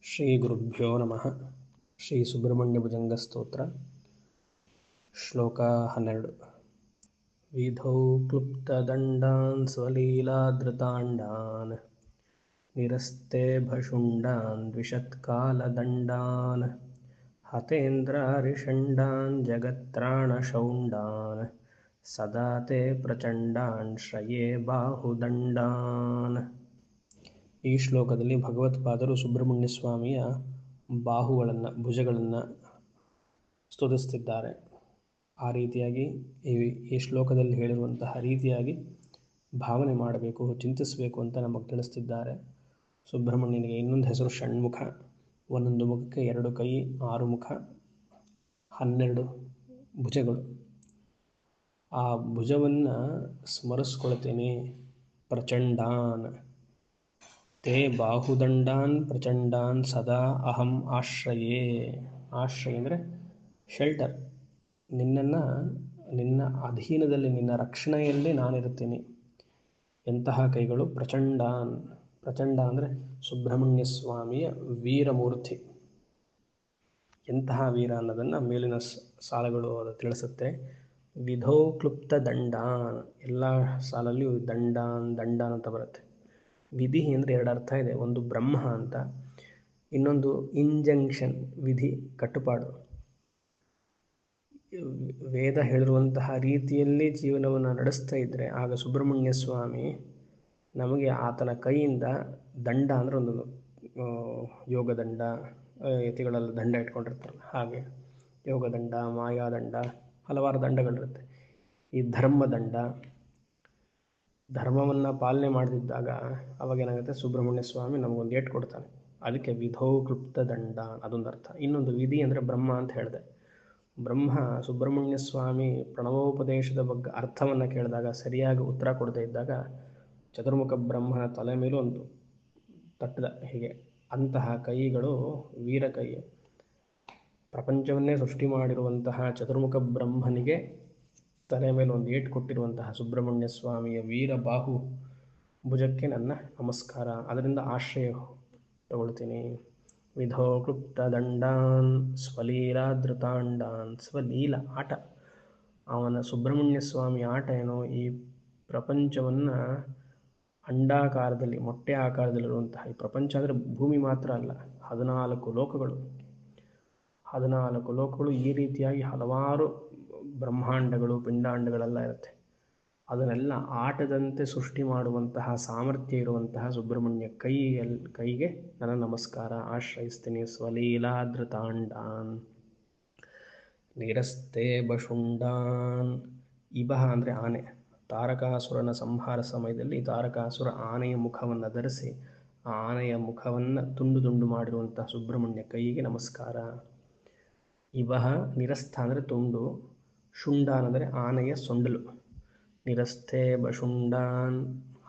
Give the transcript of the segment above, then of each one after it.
ಶ್ರೀ ಗುರುಭ್ಯೋ ನಮಃ. ಶ್ರೀ ಸುಬ್ರಹ್ಮಣ್ಯ ಭುಜಂಗ ಸ್ತೋತ್ರ ಶ್ಲೋಕ 12. ವಿಧೌ ಕ್ಲುಪ್ತದಂಡಾನ್ ಸ್ವಲೀಲಾಧೃತಾಂಡಾನ್ ನಿರಸ್ತೆ ಭಷುಂಡಾನ್ ದ್ವಿಷತ್ಕಾಲದಂಡಾನ್ ಹತೇಂದ್ರಾರಿಷಂಡಾನ್ ಜಗತ್ರಾಣಶೌಂಡಾನ್ ಸದಾ ತೇ ಪ್ರಚಂಡಾನ್ ಶ್ರಯೇ ಬಾಹುದಂಡಾನ್. ಈ ಶ್ಲೋಕದಲ್ಲಿ ಭಗವತ್ಪಾದರು ಸುಬ್ರಹ್ಮಣ್ಯ ಸ್ವಾಮಿಯ ಬಾಹುಗಳನ್ನು, ಭುಜಗಳನ್ನು ಸ್ತುತಿಸುತ್ತಿದ್ದಾರೆ. ಆ ರೀತಿಯಾಗಿ ಈ ಶ್ಲೋಕದಲ್ಲಿ ಹೇಳಿರುವಂತಹ ರೀತಿಯಾಗಿ ಭಾವನೆ ಮಾಡಬೇಕು, ಚಿಂತಿಸಬೇಕು ಅಂತ ನಮಗೆ ತಿಳಿಸ್ತಿದ್ದಾರೆ. ಸುಬ್ರಹ್ಮಣ್ಯನಿಗೆ ಇನ್ನೊಂದು ಹೆಸರು ಷಣ್ಮುಖ. ಒಂದೊಂದು ಮುಖಕ್ಕೆ 2 ಕೈ, 6 ಮುಖ, 12 ಭುಜಗಳು. ಆ ಭುಜವನ್ನು ಸ್ಮರಿಸ್ಕೊಳ್ತೀನಿ. ಪ್ರಚಂಡಾನ್ ತೇ ಬಾಹುದಂಡಾನ್ ಪ್ರಚಂಡಾನ್ ಸದಾ ಅಹಂ ಆಶ್ರಯೇ. ಆಶ್ರಯ ಅಂದರೆ ಶೆಲ್ಟರ್. ನಿನ್ನ ಅಧೀನದಲ್ಲಿ, ನಿನ್ನ ರಕ್ಷಣೆಯಲ್ಲಿ ನಾನಿರ್ತೀನಿ. ಎಂತಹ ಕೈಗಳು? ಪ್ರಚಂಡಾನ್. ಪ್ರಚಂಡ ಅಂದರೆ ಸುಬ್ರಹ್ಮಣ್ಯ ಸ್ವಾಮಿಯ ವೀರಮೂರ್ತಿ. ಎಂತಹ ವೀರ ಅನ್ನೋದನ್ನು ಮೇಲಿನ ಸಾಲುಗಳು ಅದು ತಿಳಿಸುತ್ತೆ. ವಿಧೌ ಕ್ಲುಪ್ತ ದಂಡಾನ್, ಎಲ್ಲ ಸಾಲಲ್ಲಿಯೂ ದಂಡಾನ್ ದಂಡಾನ್ ಅಂತ ಬರುತ್ತೆ. ವಿಧಿ ಅಂದರೆ 2 ಅರ್ಥ ಇದೆ. ಒಂದು ಬ್ರಹ್ಮ ಅಂತ, ಇನ್ನೊಂದು ಇಂಜಂಕ್ಷನ್, ವಿಧಿ, ಕಟ್ಟುಪಾಡು. ವೇದ ಹೇಳಿರುವಂತಹ ರೀತಿಯಲ್ಲಿ ಜೀವನವನ್ನು ನಡೆಸ್ತಾ ಇದ್ದರೆ ಆಗ ಸುಬ್ರಹ್ಮಣ್ಯ ಸ್ವಾಮಿ ನಮಗೆ ಆತನ ಕೈಯಿಂದ ದಂಡ ಅಂದರೆ ಒಂದು ಯೋಗದಂಡ, ಯತಿಗಳೆಲ್ಲ ದಂಡ ಇಟ್ಕೊಂಡಿರ್ತಾರಲ್ಲ ಹಾಗೆ ಯೋಗದಂಡ, ಮಾಯಾದಂಡ, ಹಲವಾರು ದಂಡಗಳಿರುತ್ತೆ. ಈ ಧರ್ಮದಂಡ, ಧರ್ಮವನ್ನು ಪಾಲನೆ ಮಾಡದಿದ್ದಾಗ ಅವಾಗೇನಾಗುತ್ತೆ, ಸುಬ್ರಹ್ಮಣ್ಯ ಸ್ವಾಮಿ ನಮಗೊಂದು ಏಟು ಕೊಡ್ತಾನೆ. ಅದಕ್ಕೆ ವಿಧೌ ಕ್ಲುಪ್ತ ದಂಡ ಅದೊಂದು ಅರ್ಥ. ಇನ್ನೊಂದು ವಿಧಿ ಅಂದರೆ ಬ್ರಹ್ಮ ಅಂತ ಹೇಳಿದೆ. ಬ್ರಹ್ಮ ಸುಬ್ರಹ್ಮಣ್ಯ ಸ್ವಾಮಿ ಪ್ರಣವೋಪದೇಶದ ಬಗ್ಗೆ ಅರ್ಥವನ್ನು ಕೇಳಿದಾಗ ಸರಿಯಾಗಿ ಉತ್ತರ ಕೊಡದೇ ಇದ್ದಾಗ ಚತುರ್ಮುಖ ಬ್ರಹ್ಮನ ತಲೆ ಮೇಲೂ ಒಂದು ತಟ್ಟದ ಹೀಗೆ. ಅಂತಹ ಕೈಗಳು ವೀರ ಕೈ. ಪ್ರಪಂಚವನ್ನೇ ಸೃಷ್ಟಿ ಮಾಡಿರುವಂತಹ ಚತುರ್ಮುಖ ಬ್ರಹ್ಮನಿಗೆ ತಲೆ ಮೇಲೆ ಒಂದು ಏಟು ಕೊಟ್ಟಿರುವಂತಹ ಸುಬ್ರಹ್ಮಣ್ಯ ಸ್ವಾಮಿಯ ವೀರ ಬಾಹು ಭುಜಕ್ಕೆ ನನ್ನ ನಮಸ್ಕಾರ. ಅದರಿಂದ ಆಶ್ರಯ ತಗೊಳ್ತೀನಿ. ವಿಧೋ ಕ್ಲುಪ್ತ ದಂಡಾನ್ ಸ್ವಲೀಲಾಧೃತಾಂಡಾನ್. ಸ್ವಲೀಲ ಆಟ. ಅವನ ಸುಬ್ರಹ್ಮಣ್ಯ ಸ್ವಾಮಿ ಆಟ ಏನೋ, ಈ ಪ್ರಪಂಚವನ್ನು ಅಂಡಾಕಾರದಲ್ಲಿ, ಮೊಟ್ಟೆ ಆಕಾರದಲ್ಲಿರುವಂತಹ ಈ ಪ್ರಪಂಚ ಅಂದರೆ ಭೂಮಿ ಮಾತ್ರ ಅಲ್ಲ, 14 ಲೋಕಗಳು. 14 ಲೋಕಗಳು ಈ ರೀತಿಯಾಗಿ ಹಲವಾರು ಬ್ರಹ್ಮಾಂಡಗಳು, ಪಿಂಡಾಂಡಗಳೆಲ್ಲ ಇರುತ್ತೆ. ಅದನ್ನೆಲ್ಲ ಆಟದಂತೆ ಸೃಷ್ಟಿ ಮಾಡುವಂತಹ ಸಾಮರ್ಥ್ಯ ಇರುವಂತಹ ಸುಬ್ರಹ್ಮಣ್ಯ ಕೈಗೆ ನನ್ನ ನಮಸ್ಕಾರ, ಆಶ್ರಯಿಸ್ತೀನಿ. ಸ್ವಲೀಲಾಧೃತಾಂಡಾನ್ ನಿರಸ್ತೆ ಬಶುಂಡಾನ್. ಇಬಹ ಅಂದರೆ ಆನೆ. ತಾರಕಾಸುರನ ಸಂಹಾರ ಸಮಯದಲ್ಲಿ ತಾರಕಾಸುರ ಆನೆಯ ಮುಖವನ್ನು ಧರಿಸಿ ಆ ಆನೆಯ ಮುಖವನ್ನು ತುಂಡು ತುಂಡು ಮಾಡಿರುವಂತಹ ಸುಬ್ರಹ್ಮಣ್ಯ ಕೈಗೆ ನಮಸ್ಕಾರ. ಇಬಹ ನಿರಸ್ಥ ಅಂದರೆ ತುಂಡು, ಶುಂಡಾನ್ ಅಂದರೆ ಆನೆಯ ಸೊಂಡಲು. ನಿರಸ್ಥೆ ಬಶುಂಡಾನ್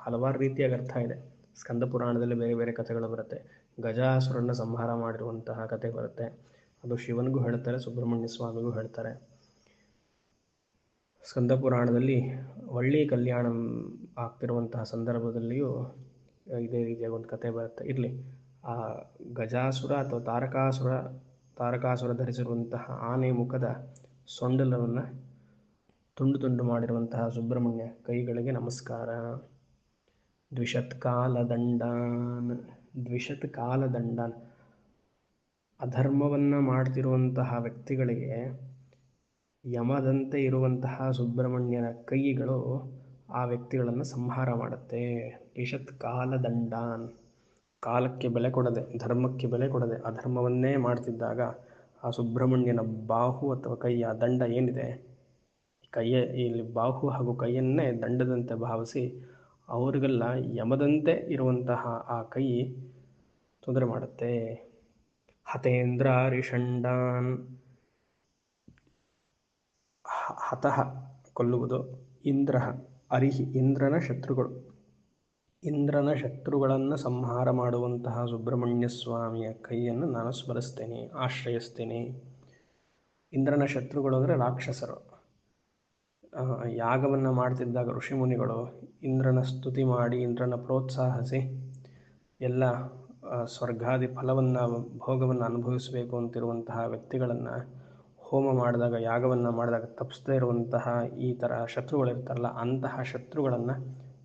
ಹಲವಾರು ರೀತಿಯಾಗಿ ಅರ್ಥ ಇದೆ. ಸ್ಕಂದ ಪುರಾಣದಲ್ಲಿ ಬೇರೆ ಬೇರೆ ಕಥೆಗಳು ಬರುತ್ತೆ. ಗಜಾಸುರನ ಸಂಹಾರ ಮಾಡಿರುವಂತಹ ಕಥೆ ಬರುತ್ತೆ. ಅದು ಶಿವನಿಗೂ ಹೇಳ್ತಾರೆ, ಸುಬ್ರಹ್ಮಣ್ಯ ಸ್ವಾಮಿಗೂ ಹೇಳ್ತಾರೆ. ಸ್ಕಂದ ಪುರಾಣದಲ್ಲಿ ಒಳ್ಳಿ ಕಲ್ಯಾಣ ಆಗ್ತಿರುವಂತಹ ಸಂದರ್ಭದಲ್ಲಿಯೂ ಇದೇ ರೀತಿಯಾಗಿ ಒಂದು ಕಥೆ ಬರುತ್ತೆ. ಇರಲಿ, ಆ ಗಜಾಸುರ ಅಥವಾ ತಾರಕಾಸುರ ಧರಿಸಿರುವಂತಹ ಆನೆ ಮುಖದ ಸೊಂಡಲವನ್ನು ತುಂಡು ತುಂಡು ಮಾಡಿರುವಂತಹ ಸುಬ್ರಹ್ಮಣ್ಯ ಕೈಗಳಿಗೆ ನಮಸ್ಕಾರ. ದ್ವಿಷತ್ಕಾಲದಂಡಾನ್. ದ್ವಿಷತ್ಕಾಲದಂಡಾನ್ ಅಧರ್ಮವನ್ನು ಮಾಡ್ತಿರುವಂತಹ ವ್ಯಕ್ತಿಗಳಿಗೆ ಯಮದಂತೆ ಇರುವಂತಹ ಸುಬ್ರಹ್ಮಣ್ಯನ ಕೈಗಳು ಆ ವ್ಯಕ್ತಿಗಳನ್ನು ಸಂಹಾರ ಮಾಡುತ್ತೆ. ದ್ವಿಷತ್ಕಾಲದಂಡಾನ್ ಕಾಲಕ್ಕೆ ಬೆಲೆ ಕೊಡದೆ, ಧರ್ಮಕ್ಕೆ ಬೆಲೆ ಕೊಡದೆ ಅಧರ್ಮವನ್ನೇ ಮಾಡ್ತಿದ್ದಾಗ ಆ ಸುಬ್ರಹ್ಮಣ್ಯನ ಬಾಹು ಅಥವಾ ಕೈಯ ದಂಡ ಏನಿದೆ, ಇಲ್ಲಿ ಬಾಹು ಹಾಗೂ ಕೈಯನ್ನೇ ದಂಡದಂತೆ ಭಾವಿಸಿ ಅವರಿಗೆಲ್ಲ ಯಮದಂತೆ ಇರುವಂತಹ ಆ ಕೈ ತೊಂದರೆ ಮಾಡುತ್ತೆ. ಹತೇಂದ್ರ ರಿಷಂಡಾನ್. ಹತಃ ಕೊಲ್ಲುವುದು, ಇಂದ್ರ ಅರಿಹಿ ಇಂದ್ರನ ಶತ್ರುಗಳು. ಇಂದ್ರನ ಶತ್ರುಗಳನ್ನು ಸಂಹಾರ ಮಾಡುವಂತಹ ಸುಬ್ರಹ್ಮಣ್ಯ ಸ್ವಾಮಿಯ ಕೈಯನ್ನು ನಾನು ಸ್ಮರಿಸ್ತೇನೆ, ಆಶ್ರಯಿಸ್ತೇನೆ. ಇಂದ್ರನ ಶತ್ರುಗಳು ಅಂದರೆ ರಾಕ್ಷಸರು. ಯಾಗವನ್ನು ಮಾಡ್ತಿದ್ದಾಗ ಋಷಿಮುನಿಗಳು ಇಂದ್ರನ ಸ್ತುತಿ ಮಾಡಿ, ಇಂದ್ರನ ಪ್ರೋತ್ಸಾಹಿಸಿ ಎಲ್ಲ ಸ್ವರ್ಗಾದಿ ಫಲವನ್ನು ಭೋಗವನ್ನು ಅನುಭವಿಸಬೇಕು ಅಂತಿರುವಂತಹ ವ್ಯಕ್ತಿಗಳನ್ನು ಹೋಮ ಮಾಡಿದಾಗ, ಯಾಗವನ್ನು ಮಾಡಿದಾಗ ತಪ್ಪಿಸದೇ ಇರುವಂತಹ ಈ ಥರ ಶತ್ರುಗಳಿರ್ತಾರಲ್ಲ, ಅಂತಹ ಶತ್ರುಗಳನ್ನು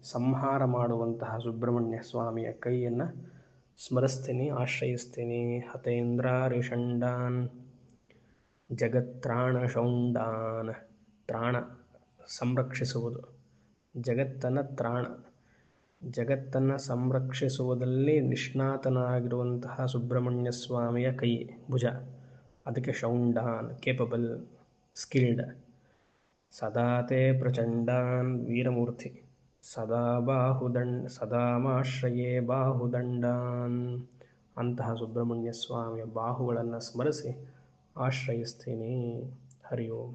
ಸಂಹಾರ ಮಾಡುವಂತಹ ಸುಬ್ರಹ್ಮಣ್ಯ ಸ್ವಾಮಿಯ ಕೈಯನ್ನು ಸ್ಮರಿಸ್ತೀನಿ, ಆಶ್ರಯಿಸ್ತೀನಿ. ಹತೇಂದ್ರಾರಿಷಂಡಾನ್ ಜಗತ್ರಾಣ ಶೌಂಡಾನ್, ತ್ರಾಣ ಸಂರಕ್ಷಿಸುವುದು, ಜಗತ್ತನ್ನು ಸಂರಕ್ಷಿಸುವುದರಲ್ಲಿ ನಿಷ್ಣಾತನಾಗಿರುವಂತಹ ಸುಬ್ರಹ್ಮಣ್ಯ ಸ್ವಾಮಿಯ ಕೈ, ಭುಜ, ಅದಕ್ಕೆ ಶೌಂಡಾನ್, ಕೇಪಬಲ್, ಸ್ಕಿಲ್ಡ್. ಸದಾತೆ ಪ್ರಚಂಡಾನ್, ವೀರಮೂರ್ತಿ, ಸದಾಮಾಶ್ರಯೇ ಬಾಹುದಂಡಾನ್, ಅಂತಹ ಸುಬ್ರಹ್ಮಣ್ಯ ಸ್ವಾಮಿಯ ಬಾಹುಗಳನ್ನು ಸ್ಮರಿಸಿ ಆಶ್ರಯಿಸ್ತೀನಿ. ಹರಿ ಓಂ.